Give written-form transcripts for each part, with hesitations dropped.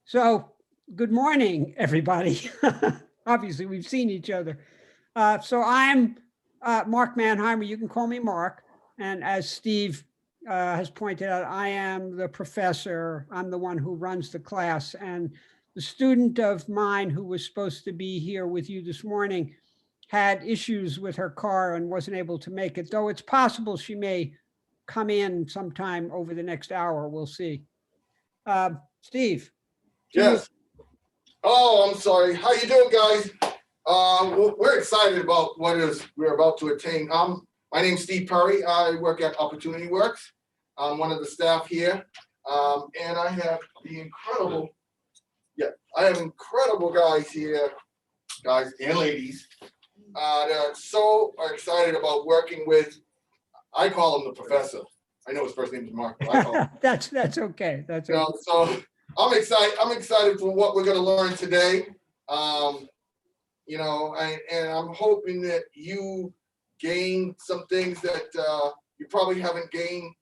So, good morning, everybody. Obviously, we've seen each other. So I'm Mark Mannheimer. You can call me Mark. And as Steve has pointed out, I am the professor. I'm the one who runs the class. And the student of mine who was supposed to be here with you this morning had issues with her car and wasn't able to make it, though it's possible she may come in sometime over the next hour. We'll see. Steve. To you. Yes. Oh, I'm sorry. How you doing, guys? We're excited about what is we're about to attain. My name's Steve Perry. I work at Opportunity Works. I'm one of the staff here, and I have incredible guys here, guys and ladies. That are so excited about working with. I call him the professor. I know his first name is Mark. But I call him. That's okay. That's okay. So I'm excited. I'm excited for what we're going to learn today. And I'm hoping that you gain some things that you probably haven't gained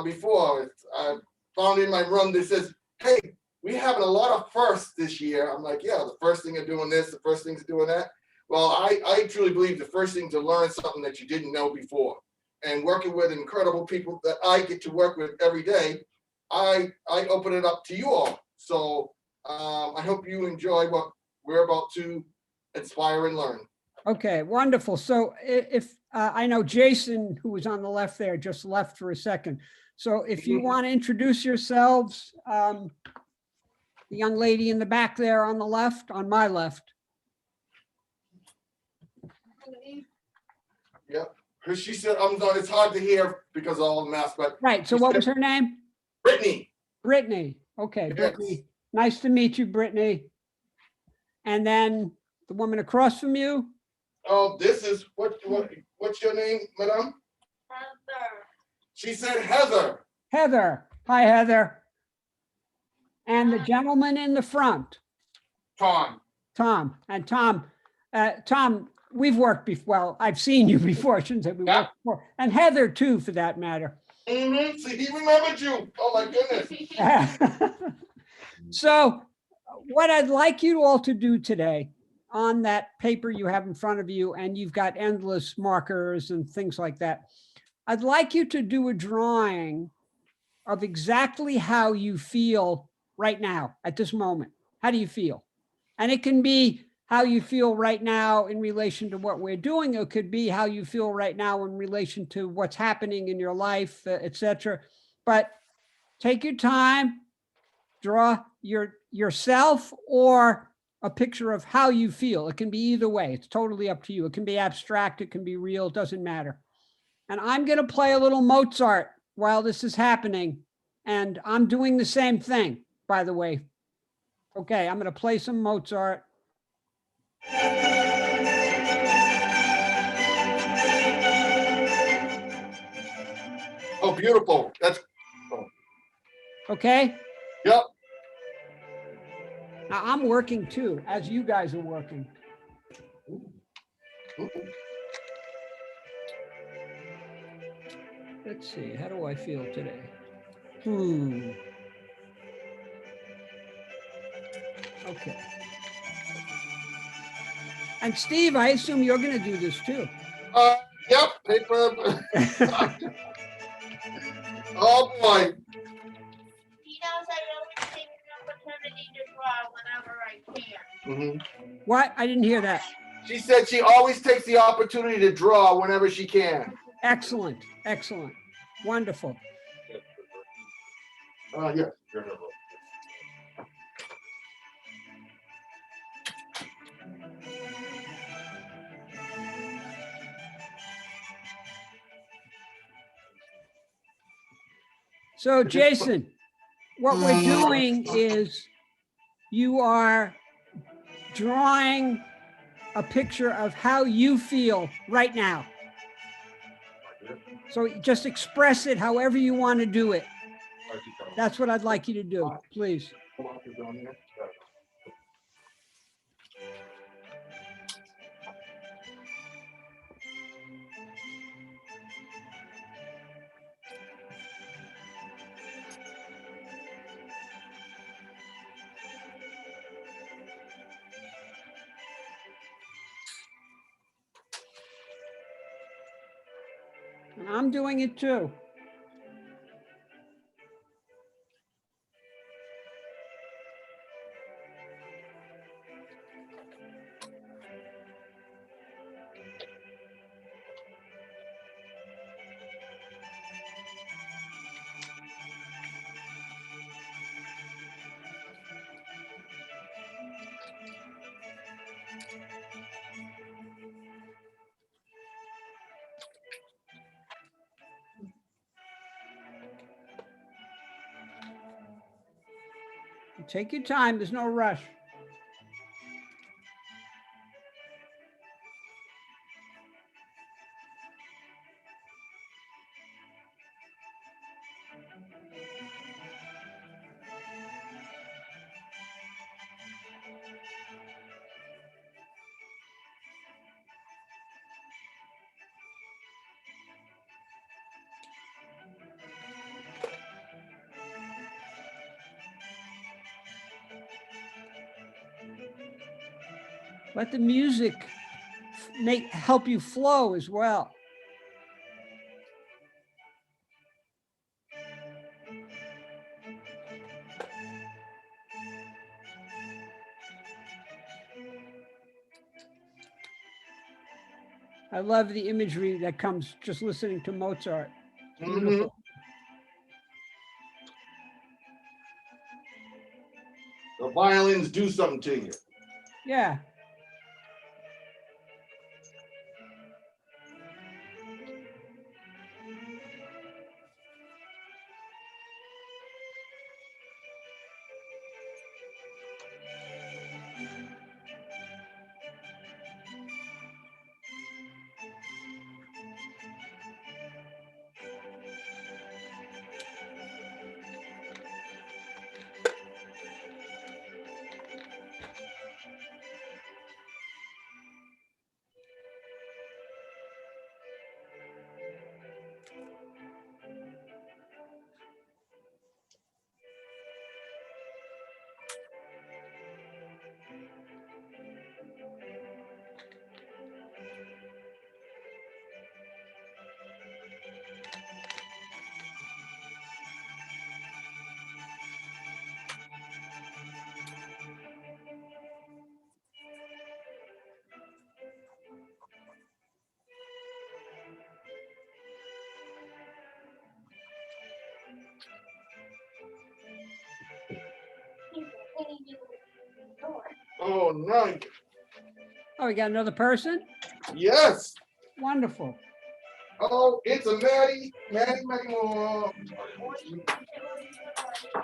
before. I found in my room that says, "Hey, we're having a lot of firsts this year." I'm like, "Yeah, the first thing of doing this, the first thing of doing that." Well, I truly believe the first thing to learn something that you didn't know before, and working with incredible people that I get to work with every day. I open it up to you all. So I hope you enjoy what we're about to inspire and learn. Okay, wonderful. So if I know Jason, who was on the left there, just left for a second. So if you want to introduce yourselves, the young lady in the back there on the left, on my left. Yep. She said, it's hard to hear because of all the masks, but Right. So what was her name? Brittany. Brittany. Okay, Yes. Brittany. Nice to meet you, Brittany. And then the woman across from you. Oh, this is what's your name, madam? Heather. She said Heather. Heather. Hi, Heather. And the gentleman in the front. Tom. Tom. And Tom, we've worked before. Well, I've seen you before. I shouldn't say we worked before. And Heather too, for that matter. Mm-hmm. See, he remembered you. Oh my goodness. So what I'd like you all to do today on that paper you have in front of you, and you've got endless markers and things like that, I'd like you to do a drawing of exactly how you feel right now at this moment. How do you feel? And it can be how you feel right now in relation to what we're doing. It could be how you feel right now in relation to what's happening in your life, etc. But take your time, draw yourself or a picture of how you feel. It can be either way. It's totally up to you. It can be abstract. It can be real. It doesn't matter. And I'm going to play a little Mozart while this is happening. And I'm doing the same thing, by the way. Okay, I'm going to play some Mozart. Oh, beautiful. That's okay. Yep. Now I'm working too, as you guys are working. Let's see, how do I feel today? Okay. And Steve, I assume you're going to do this too. Yep. Paper. Oh boy. He knows I always take an opportunity to draw whenever I can. Mm-hmm. What? I didn't hear that. She said she always takes the opportunity to draw whenever she can. Excellent. Excellent. Wonderful. Yes. So Jason, what we're doing is you are drawing a picture of how you feel right now. So just express it however you want to do it. That's what I'd like you to do, please. And I'm doing it too. Take your time, there's no rush. Let the music help you flow as well. I love the imagery that comes just listening to Mozart. Mhm. Beautiful. The violins do something to you. Yeah. Oh, nice. Oh, we got another person? Yes. Wonderful. Oh, it's a Maddie Moore.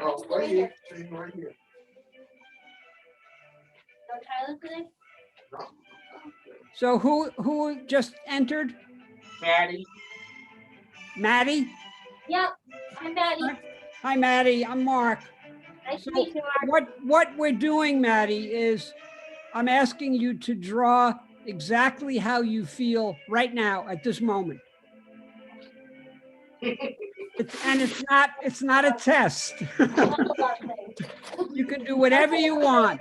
Oh, right here. Right here. No Tyler today? So who just entered? Maddie. Maddie? Yep, I'm Maddie. Hi, Maddie. I'm Mark. Nice to So meet you, Mark. what we're doing, Maddie, is I'm asking you to draw exactly how you feel right now at this moment. It's not a test. You can do whatever you want.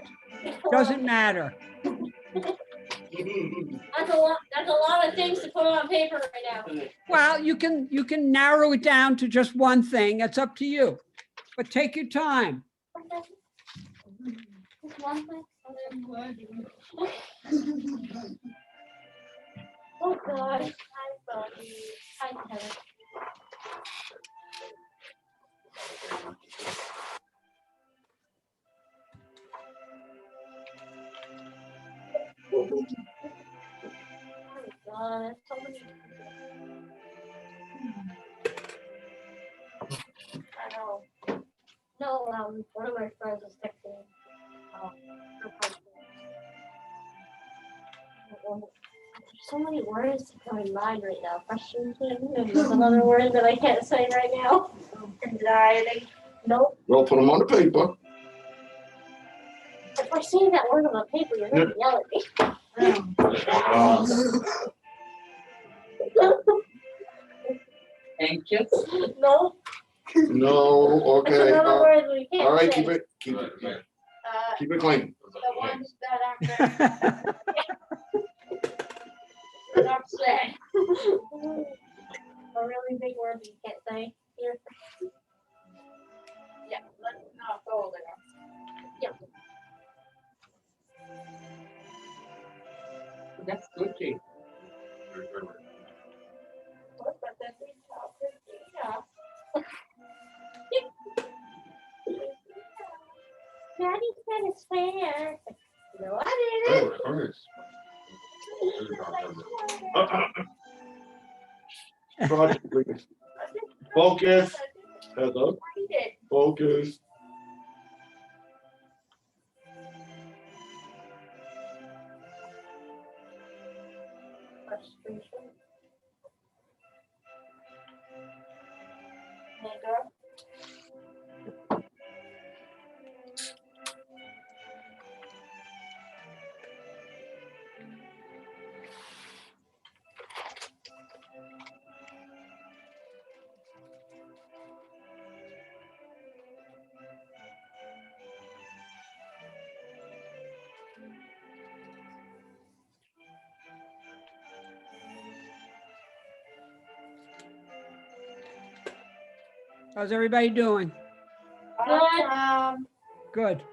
Doesn't matter. That's a lot of things to put on paper right now. Well, you can narrow it down to just one thing. It's up to you. But take your time. Just one thing. Oh gosh, I'm sorry. Hi, Tyler. Oh God, so many. I know. No, one of my friends was texting. Her husband. There's so many words in my mind right now. Frustration, and there's another word that I can't say right now. Anxiety. Nope. Well, put them on the paper. If I say that word on the paper, you're gonna yell at me. Anxious. No, No, it's okay. another word we can't All right, say. keep it clean. The ones that aren't upset. A really big word you can't say here. Yeah, let's not go over there. That's good, Jake. What about that big chocolate? Yeah. Daddy said it's fair. No, I didn't. Project, please. Focus. Heather, focus. Frustration. Anger. How's everybody doing? Good. Good.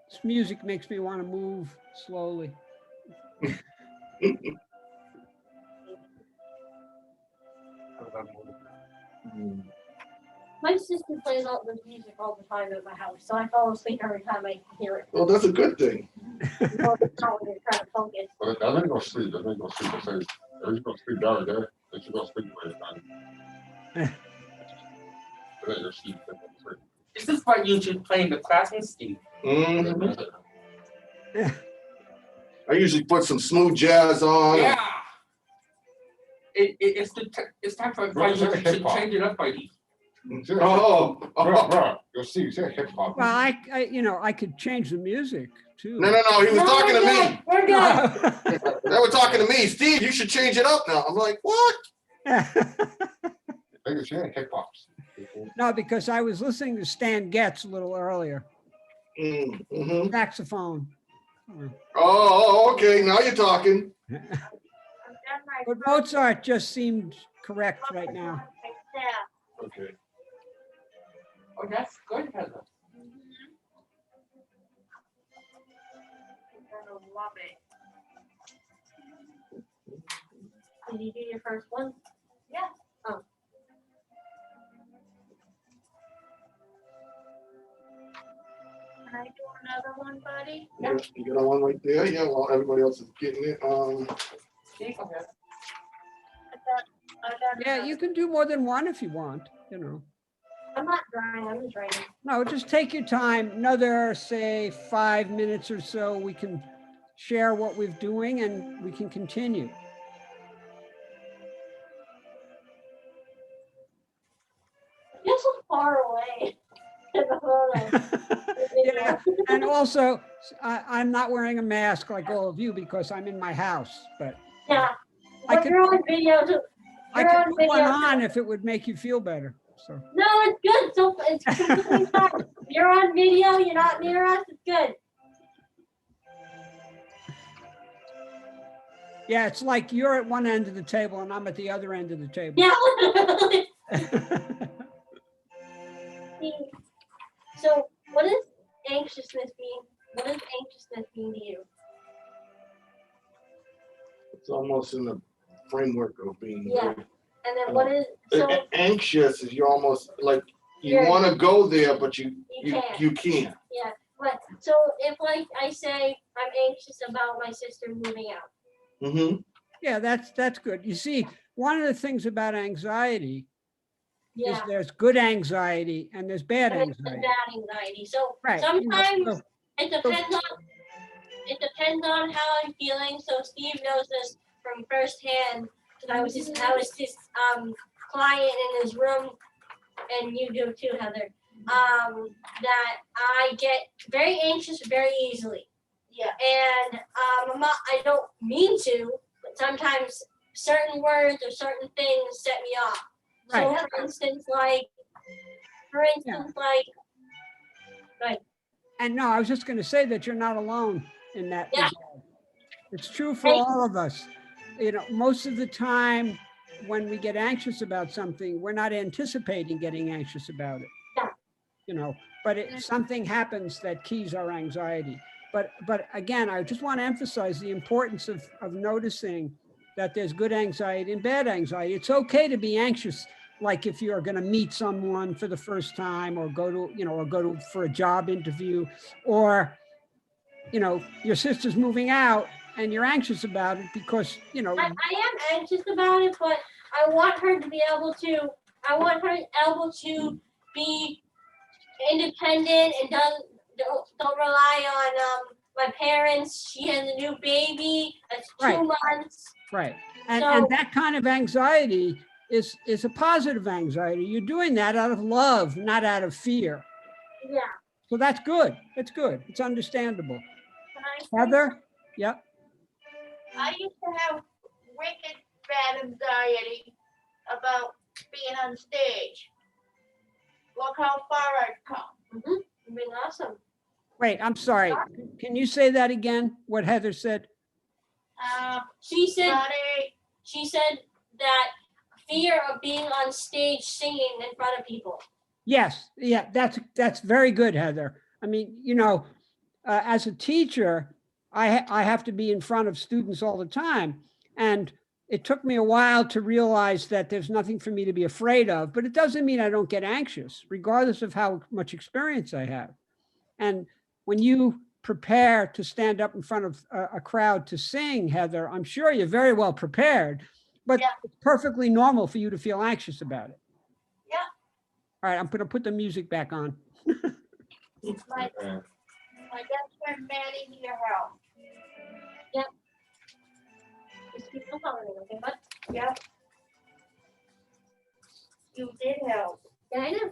This music makes me want to move slowly. My sister plays all this music all the time at my house, so I fall asleep every time I hear it. Well, that's a good thing. All the time when you're trying to focus. But that ain't gonna sleep. That ain't gonna sleep. I say, if you gonna sleep down there, then you gonna sleep when it's time. That ain't gonna sleep. That ain't gonna This is what you should play in the classroom, Steve. Mhm. Yeah. I usually put some smooth jazz on. Yeah. It's time for Bro, you to hip-hop. change it up, buddy. sleep. Oh, Bro, bro, you'll see. Say hip hop. Well, I could change the music too. no, he was No, talking we're to good. me. We're good. They were talking to me. Steve, you should change it up now. I'm like, what? They can say hip hop. No, because I was listening to Stan Getz a little earlier. Mm-hmm. Saxophone. Oh, okay. Now you're talking. I've done my But Mozart just seemed correct right now. Yeah. Okay. Oh, that's good, Heather. I love it. Did you do your first one? Yeah. Oh. Can I do another one, buddy? Yeah, you got one right there. Yeah, well, everybody else is getting it. Steve, go ahead. I got Yeah, you can do more than one if you want, you know. I'm not drawing, I'm just writing. No, just take your time. Another, say, 5 minutes or so, we can share what we're doing and we can continue. You're so far away. in the photo. Yeah, and also, I'm not wearing a mask like all of you because I'm in my house, but Yeah. I But could- you're on video too. I You're could on put one video. on if it would make you feel better, so. No, it's good. So it's completely fine. You're on video, you're not near us, it's good. Yeah, it's like you're at one end of the table and I'm at the other end of the table. Yeah. So what does anxiousness mean? What does anxiousness mean to you? It's almost in the framework of being Yeah. And then what is so anxious. Is you're almost like you You're- want to go there, but you can't. you can't. Yeah, but so if like I say I'm anxious about my sister moving out. Mm-hmm. Yeah, that's good. You see, one of the things about anxiety is Yeah. there's good anxiety and there's bad And it's anxiety. bad anxiety. So Right. you know, sometimes so- it depends on how I'm feeling. So Steve knows this from firsthand because I was his client in his room, and you do too, Heather. That I get very anxious very easily. Yeah. And I don't mean to, but sometimes certain words or certain things set me off. So Right. for instance, like, And no, I was just going to say that you're not alone in that. Yeah. regard. It's true for Right. all of us. You know, most of the time when we get anxious about something, we're not anticipating getting anxious about it. Yeah. You know, but something happens that keys our anxiety. But again, I just want to emphasize the importance of noticing that there's good anxiety and bad anxiety. It's okay to be anxious, like if you're going to meet someone for the first time or go to, you know, or go to for a job interview, or, you know, your sister's moving out and you're anxious about it because, you know, I am anxious about it, but I want her to be able to. I want her able to be independent and don't rely on my parents. She has a new baby. That's 2 Right. months. right. And So- that kind of anxiety is a positive anxiety. You're doing that out of love, not out of fear. Yeah. So that's good. It's good. It's understandable. Can I say Heather? Yep. I used to have wicked bad anxiety about being on stage. Look how far I've come. You've been awesome. Wait, I'm sorry. Can you say that again? What Heather said? She said Buddy, she said that fear of being on stage singing in front of people. Yes. Yeah, that's very good, Heather. I mean, you know, as a teacher, I have to be in front of students all the time. And it took me a while to realize that there's nothing for me to be afraid of, but it doesn't mean I don't get anxious, regardless of how much experience I have. And when you prepare to stand up in front of a crowd to sing, Heather, I'm sure you're very well prepared, but Yeah. it's perfectly normal for you to feel anxious about it. Yeah. All right, I'm going to put the music back on. my best friend Maddie need your help. Just keep following, okay, bud? Yep. You did help. Yeah, I know.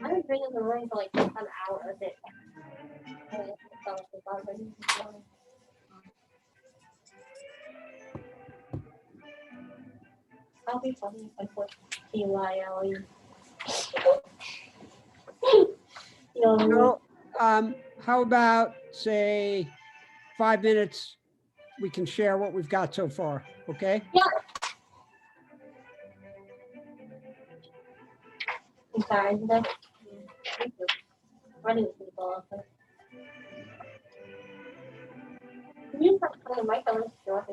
I've been in the room for like an hour a bit. I'll be funny if I put TYLE. You know what I mean? So, how about say 5 minutes? We can share what we've got so far. Okay. I'm sorry, did I? Thank you. Running with people. Can you put on the mic on this door?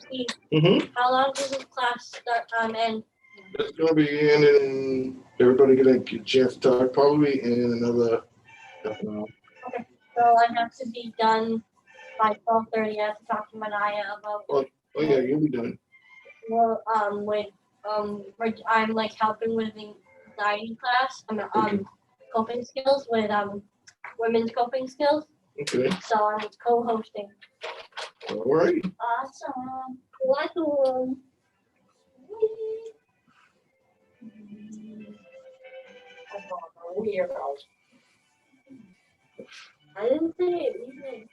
Steve, Mm-hmm. how long does this class start, end? It's gonna be in, everybody gonna get a chance to talk probably in another half an hour. So I have to be done by 12:30. I have to talk to Manaya about, Oh, yeah, you'll be done. well, I'm like helping with the anxiety class, Okay. coping skills with, women's coping skills. Okay, So I'm co-hosting. all right. Awesome. Welcome. Weirdo. I didn't say it. You did.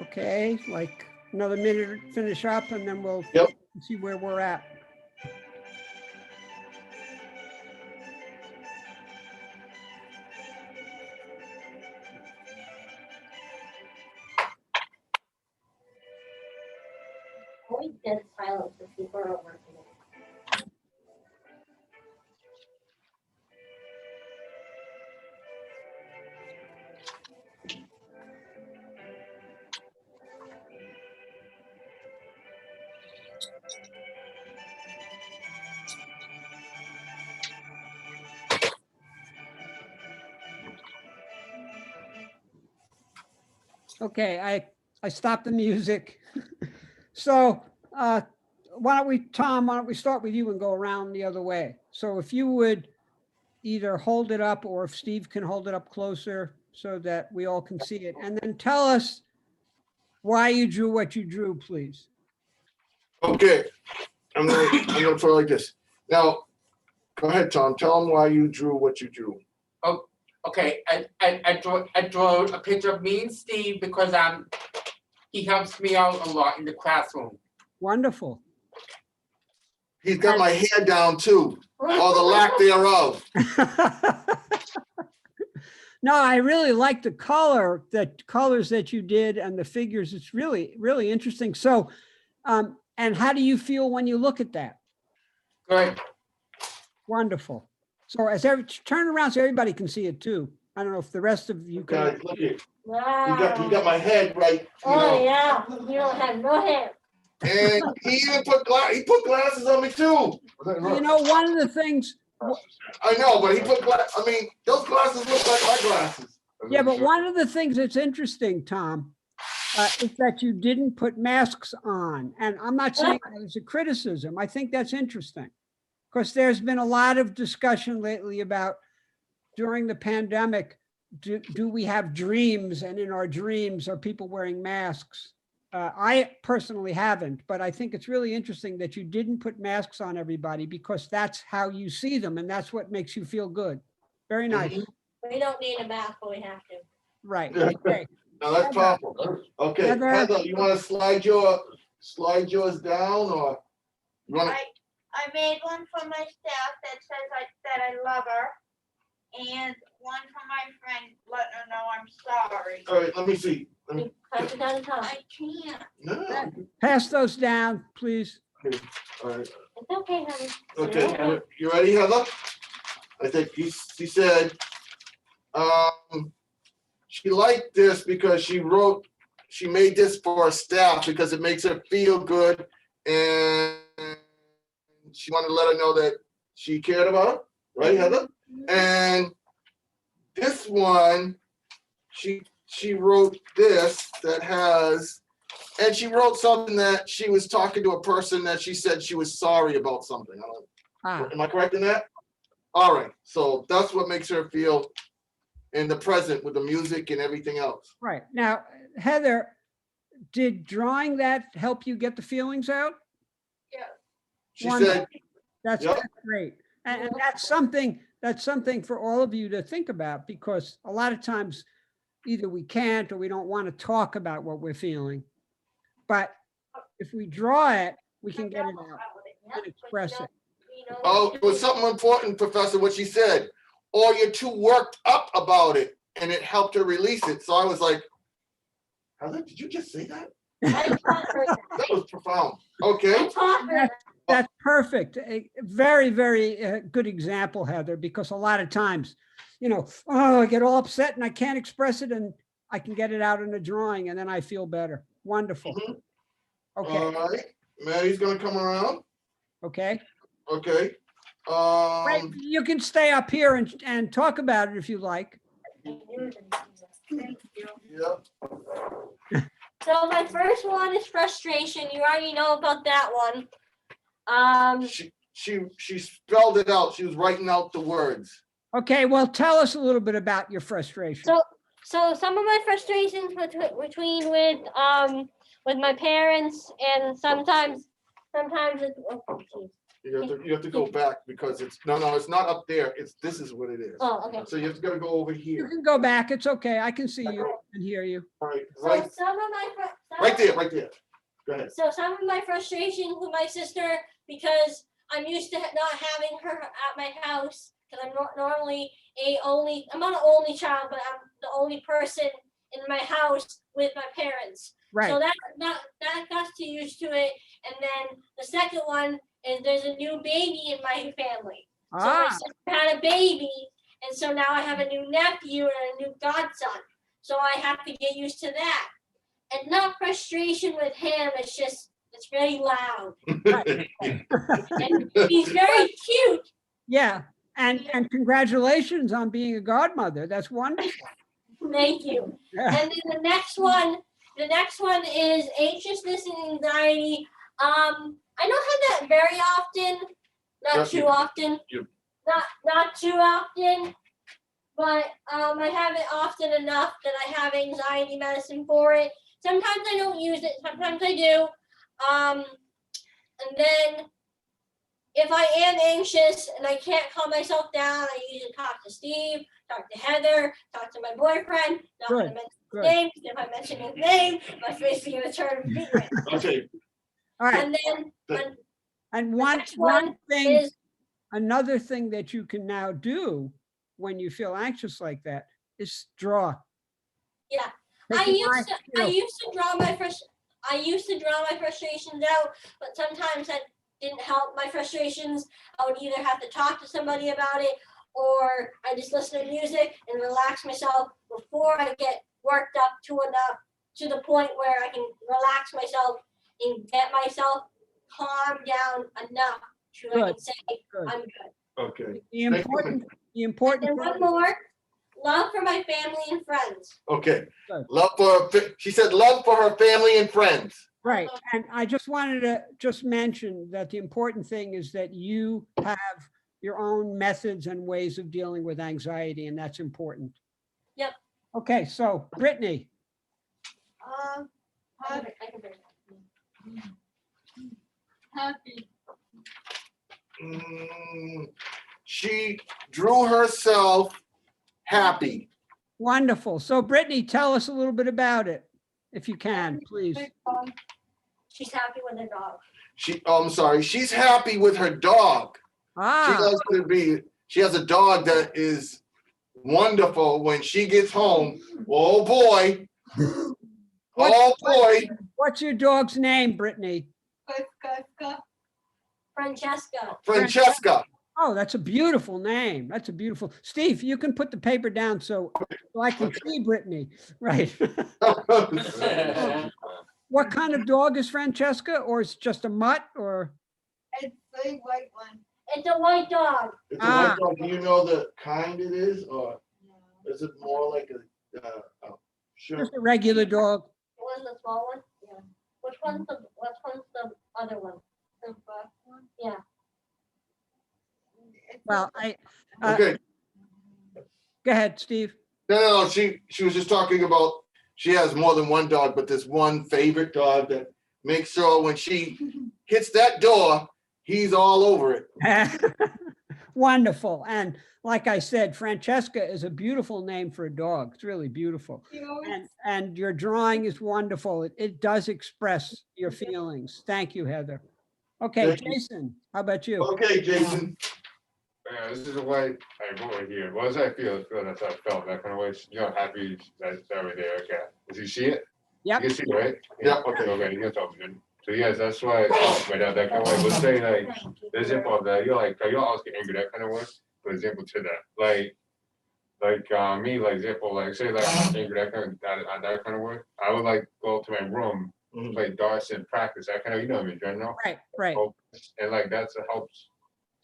Okay, like another minute to finish up and then we'll Yep. see where we're at. Always dead silence if people are working. Okay, I stopped the music. So why don't we, Tom, why don't we start with you and go around the other way? So if you would either hold it up or if Steve can hold it up closer so that we all can see it. And then tell us why you drew what you drew, please. Okay, I'm gonna put it like this. Now, go ahead, Tom, tell them why you drew what you drew. Okay, I draw a picture of me and Steve because he helps me out a lot in the classroom. Wonderful. He's got my hair down too, or the lack thereof. No, I really like the colors that you did and the figures. It's really, really interesting. So, and how do you feel when you look at that? Good. Wonderful. So turn around so everybody can see it too. I don't know if the rest of you Guys, can. look at, Wow. you got my head right, you Oh, know. yeah. You don't have no hair. And he even put glasses on me too. You know, one of the things, I know, but he put I mean, those glasses look like my glasses. yeah, but one of the things that's interesting, Tom, is that you didn't put masks on. And I'm not saying that as a criticism. I think that's interesting. Because there's been a lot of discussion lately about during the pandemic, do we have dreams? And in our dreams, are people wearing masks? I personally haven't, but I think it's really interesting that you didn't put masks on everybody because that's how you see them and that's what makes you feel good. Very nice. We don't need a mask, but we have to. Right. Okay. Now that's powerful. Okay, Heather. Heather, you wanna slide yours down or? You wanna, I made one for my staff that says that I love her. And one for my friend, letting her know I'm sorry. all right, let me see. You pass it down to Tom. I can't. No, Pass those down, please. all right, It's okay, honey. okay, you ready, Heather? I think he said, she liked this because she made this for her staff because it makes her feel good and she wanted to let her know that she cared about her, right, Heather? And this one, she wrote this that has and she wrote something that she was talking to a person that she said she was sorry about something. Am I correct in that? All right, so that's what makes her feel in the present with the music and everything else. Right. Now, Heather, did drawing that help you get the feelings out? She Wonderful. said, That's Yep. that's great. And that's something for all of you to think about, because a lot of times either we can't or we don't want to talk about what we're feeling. But if we draw it, we can get it out and express it. oh, it was something important, Professor, what she said. Or you're too worked up about it, and it helped her release it. So I was like, Heather, did you just say that? I taught her that. That was profound. I Okay. taught her that. That's perfect. A very, very good example, Heather, because a lot of times, I get all upset and I can't express it, and I can get it out in a drawing and then I feel better. Wonderful. Mhm. All Okay, right. Maddie's gonna come around. okay. Okay. Right, you can stay up here and talk about it if you like. Yeah. So my first one is frustration. You already know about that one. She spelled it out. She was writing out the words. Okay, well, tell us a little bit about your frustration. So some of my frustrations between with my parents, and sometimes it's, oh, geez. You have to go back because it's no, it's not up there. This is what it is. Oh, okay. So you have to gotta go over You here. can go back. It's okay. I can see you and hear you. All right, So right, some of my right there. Go ahead. So some of my frustrations with my sister, because I'm used to not having her at my house, because I'm not normally I'm not an only child, but I'm the only person in my house with my parents. So Right. that got to used to it. And then the second one is there's a new baby in my family. So my Ah, sister had a baby, and so now I have a new nephew and a new godson. So I have to get used to that. And not frustration with him, it's very loud. And he's very cute. yeah. And congratulations on being a godmother. That's wonderful. Thank you. Yeah. And then the next one is anxiousness and anxiety. I don't have that very often, Yeah, not too often, not too often, but I have it often enough that I have anxiety medicine for it. Sometimes I don't use it, sometimes I do. And then if I am anxious and I can't calm myself down, I usually talk to Steve, talk to Heather, talk to my boyfriend. Not gonna Good, mention his good. name, 'cause if I mention his name, my face is gonna turn big red. Okay. All right. And then And the one next one thing, is, another thing that you can now do when you feel anxious like that is draw. yeah, Take I your used to draw my frustrations out, but sometimes that didn't help my frustrations. I would either have to talk to somebody about it, or I just listen to music and relax myself before I get worked up to the point where I can relax myself and get myself calmed down enough to I Good, can say good. I'm good. Okay. The important And one thing- more, love for my family and friends. Okay. Good. She said love for her family and friends. Right, and I just wanted to just mention that the important thing is that you have your own methods and ways of dealing with anxiety, and that's important. Yep. Okay, so Brittany, I can bring that. Happy. She drew herself happy. wonderful. So Brittany, tell us a little bit about it, if you can, please. She's happy with her dog. I'm sorry. She's happy with her dog. Ah, She has a dog that is wonderful when she gets home. Oh boy. Oh boy. what's your dog's name, Brittany? Francesca. Francesca. Oh, that's a beautiful name. That's a beautiful. Steve, you can put the paper down so I can see Brittany. Right. What kind of dog is Francesca, or is it just a mutt, or? It's a white one. It's a white dog. It's a white dog. Do you know the kind it is, or is it more like a Just a regular dog? It was the small one. Yeah. Which one's the other one? The black one? Yeah. It's Well, Okay, go ahead, Steve. no, she was just talking about, she has more than one dog, but this one favorite dog that makes sure when she hits that door, he's all over it. Wonderful. And like I said, Francesca is a beautiful name for a dog. It's really beautiful. And your drawing is wonderful. It does express your feelings. Thank you, Heather. Okay, Thank you. Jason, how about you? Okay, Jason. Yeah, this is the way I wrote it here. What does that feel? That's how I felt, that kind of way. You're happy that's right there, okay. Does you see it? Yep. You can see it, right? Yep. Okay, you can talk to me. So yes, that's why, right now, that kind of way, let's say like, the example of that, you're like, you always get angry that kind of way, for example to that, me, like example, like say like I'm angry that kind of way, I would like go to my room, Mhm. play darts and practice, that kind of, you know what I mean, you know? Right, right. And like, that's what helps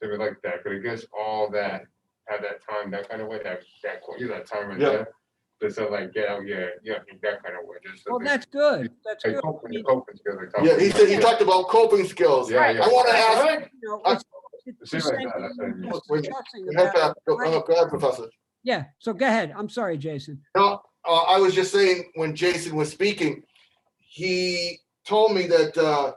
to me like that, because it gets all that, have that time, that kind of way, that time right Yeah. there. Just to like get out, yeah, that kind of way, just. Well, that's good. That's Like good. coping skills, like Yeah, he said, he yeah. talked about coping skills. Yeah, yeah. I want to ask, You know, I- it's See the like same that, that's thing what I we mean. were just Wait, discussing go ahead, about- go ahead, Professor. Yeah, so go ahead. I'm sorry, Jason. No, I was just saying, when Jason was speaking, he told me that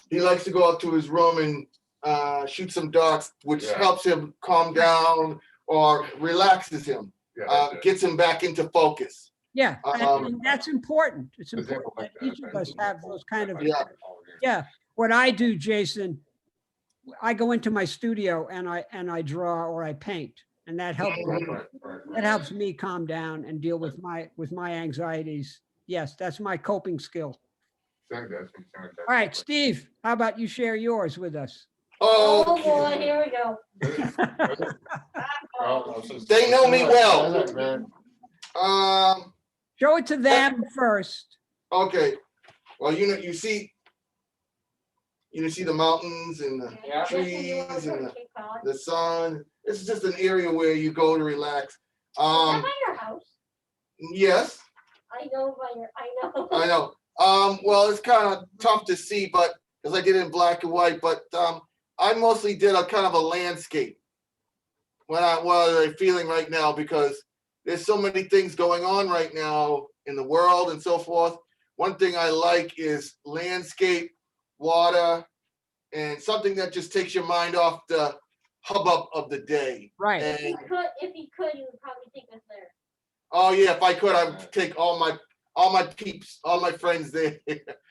he likes to go out to his room and shoot some darts, which Yeah. helps him calm down or relaxes him, Yeah, that's it. gets him back into focus. Yeah, Um, and that's important. It's Example important that like each of that, us have those kind of, Yeah. yeah. What I do, Jason, I go into my studio and I draw or I paint, and that helps. That helps me calm down and deal with my anxieties. Yes, that's my coping skill. All right, Steve, how about you share yours with us? Oh Oh, boy, here we go. They know me well. Man. Show it to them first. Okay, well, you see the mountains and the Yeah. trees and the sun. It's just an area where you go to relax. Is that Um, by your house? yes, I know by your, I know. I know. Well, it's kind of tough to see, but because I did it in black and white, but I mostly did a kind of a landscape. What I'm feeling right now, because there's so many things going on right now in the world and so forth. One thing I like is landscape, water, and something that just takes your mind off the hubbub of the day. Right. If And you could, you would probably take us there. oh yeah, if I could, I would take all my peeps, all my friends there.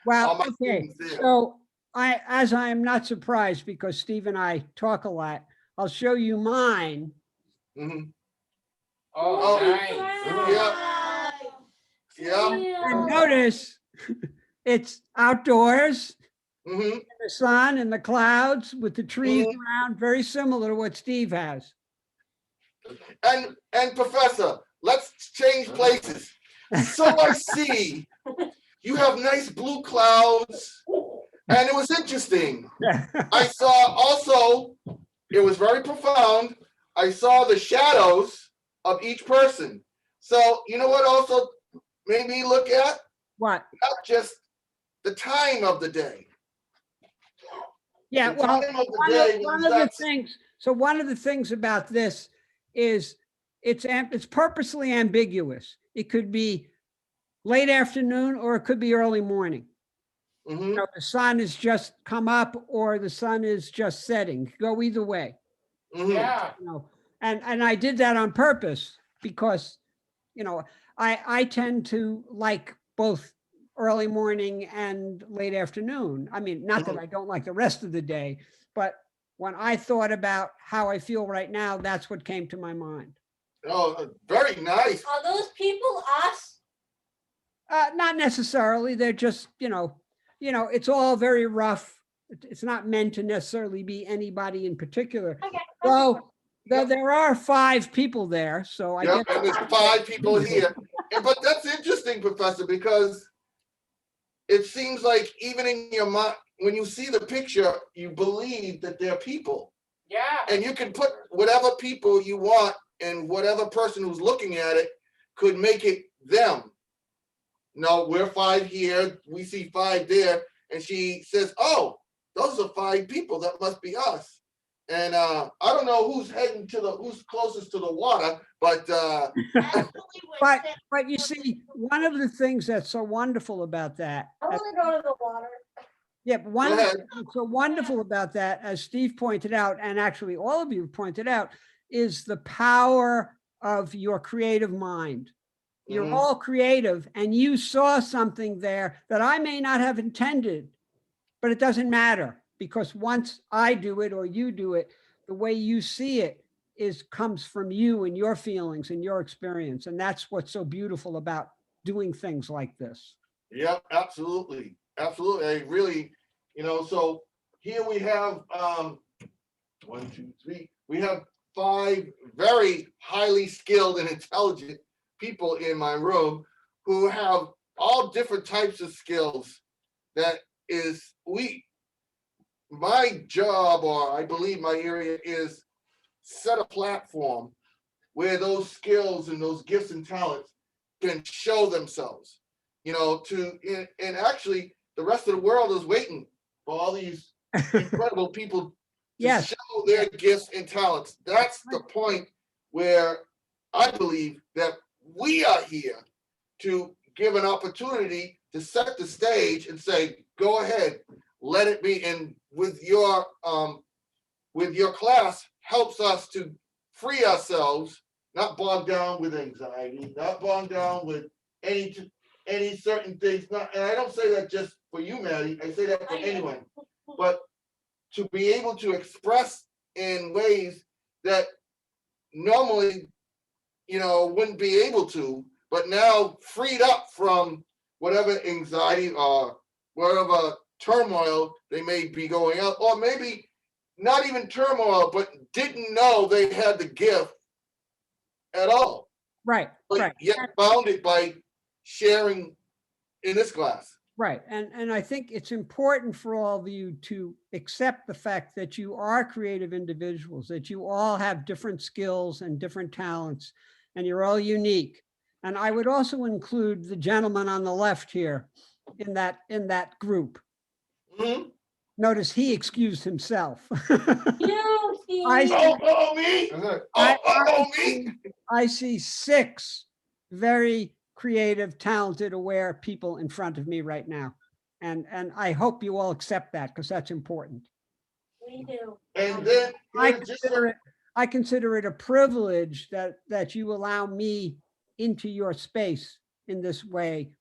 Well, all my okay. students there. So as I am not surprised because Steve and I talk a lot, I'll show you mine. Mhm. Oh, Oh, nice. Yeah. And notice it's outdoors, Mhm. in the sun and the clouds with the trees Mhm. around, very similar to what Steve has. And Professor, let's change places. So I see you have nice blue clouds, and it was interesting. I saw also, it was very profound. I saw the shadows of each person. So you know what also made me look at? What? Not just the time of the day. Yeah, The well, time of the one day of, was one of the that- things, so one of the things about this is it's purposely ambiguous. It could be late afternoon or it could be early morning. Mhm. You know, the sun has just come up or the sun is just setting. Go either way, Mhm. Yeah. you know. And I did that on purpose because, you know, I tend to like both early morning and late afternoon. I mean, not that I don't like the rest of the day, but when I thought about how I feel right now, that's what came to my mind. Oh, very nice. Are those people us? Not necessarily. They're just, it's all very rough. It's not meant to necessarily be anybody in particular. Okay. Though there are 5 people there, so I Yep, guess and there's 5 people here. But that's interesting, Professor, because it seems like even in your mind, when you see the picture, you believe that they're people. Yeah. And you can put whatever people you want, and whatever person who's looking at it could make it them. No, we're 5 here, we see 5 there, and she says, "Oh, those are 5 people. That must be us." And I don't know who's who's closest to the water, but Actually, we're sitting- But you see, one of the things that's so wonderful about that, I want to go to the water. yeah, but one Go of the ahead. things that's so wonderful about that, as Steve pointed out, and actually all of you pointed out, is the power of your creative mind. You're Mhm. all creative and you saw something there that I may not have intended, but it doesn't matter because once I do it or you do it, the way you see it comes from you and your feelings and your experience. And that's what's so beautiful about doing things like this. Yeah, absolutely. Absolutely. I really, so here we have 1, 2, 3. We have 5 very highly skilled and intelligent people in my room who have all different types of skills. That is my job, or I believe my area, is set a platform where those skills and those gifts and talents can show themselves, and actually the rest of the world is waiting for all these incredible people to Yes. show their gifts and talents. That's the point where I believe that we are here to give an opportunity to set the stage and say, go ahead, let it be. And with your class helps us to free ourselves, not bogged down with anxiety, not bogged down with any certain things. And I don't say that just for you, Maddie. I say that for anyone. But to be able to express in ways that normally, wouldn't be able to, but now freed up from whatever anxiety or whatever turmoil they may be going out, or maybe not even turmoil, but didn't know they had the gift at all, Right. but Right. yet found it by sharing in this class. Right. And I think it's important for all of you to accept the fact that you are creative individuals, that you all have different skills and different talents, and you're all unique. And I would also include the gentleman on the left here in that group. Mhm. Notice he excused himself. You, Steve. Oh, me? Me? I see 6 very creative, talented, aware people in front of me right now. And I hope you all accept that because that's important. We do. And then I just consider it a privilege that you allow me into your space in this way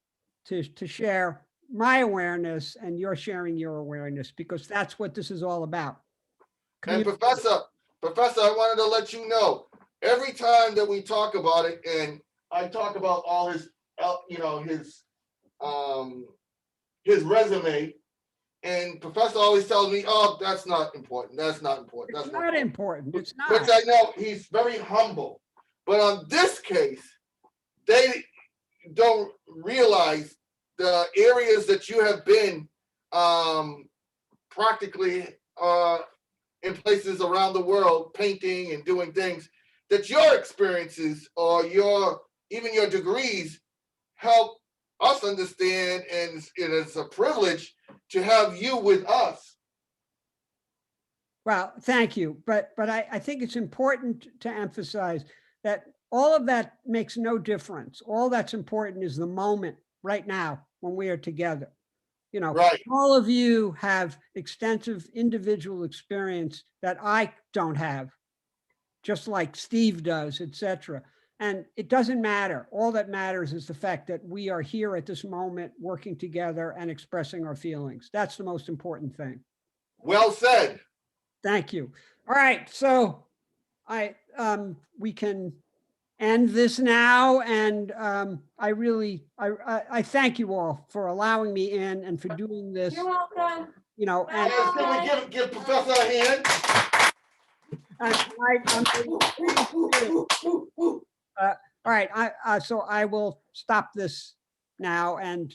to share my awareness and you're sharing your awareness because that's what this is all about. and Professor, I wanted to let you know, every time that we talk about it, and I talk about all his, his resume, and Professor always tells me, "Oh, that's not important. That's not important. It's That's not important. It's Which not. I know he's very humble, but on this case, they don't realize the areas that you have been practically in places around the world, painting and doing things, that your experiences or even your degrees help us understand, and it is a privilege to have you with us. Well, thank you. But I think it's important to emphasize that all of that makes no difference. All that's important is the moment right now when we are together. Right. All of you have extensive individual experience that I don't have, just like Steve does, etc. And it doesn't matter. All that matters is the fact that we are here at this moment working together and expressing our feelings. That's the most important thing. Well said. Thank you. All right, so we can end this now, and I thank you all for allowing me in and for doing this. You're welcome. And Yes, can we give Professor a hand? All right, so I will stop this now, and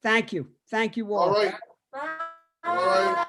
thank you all. All right. Bye. All right.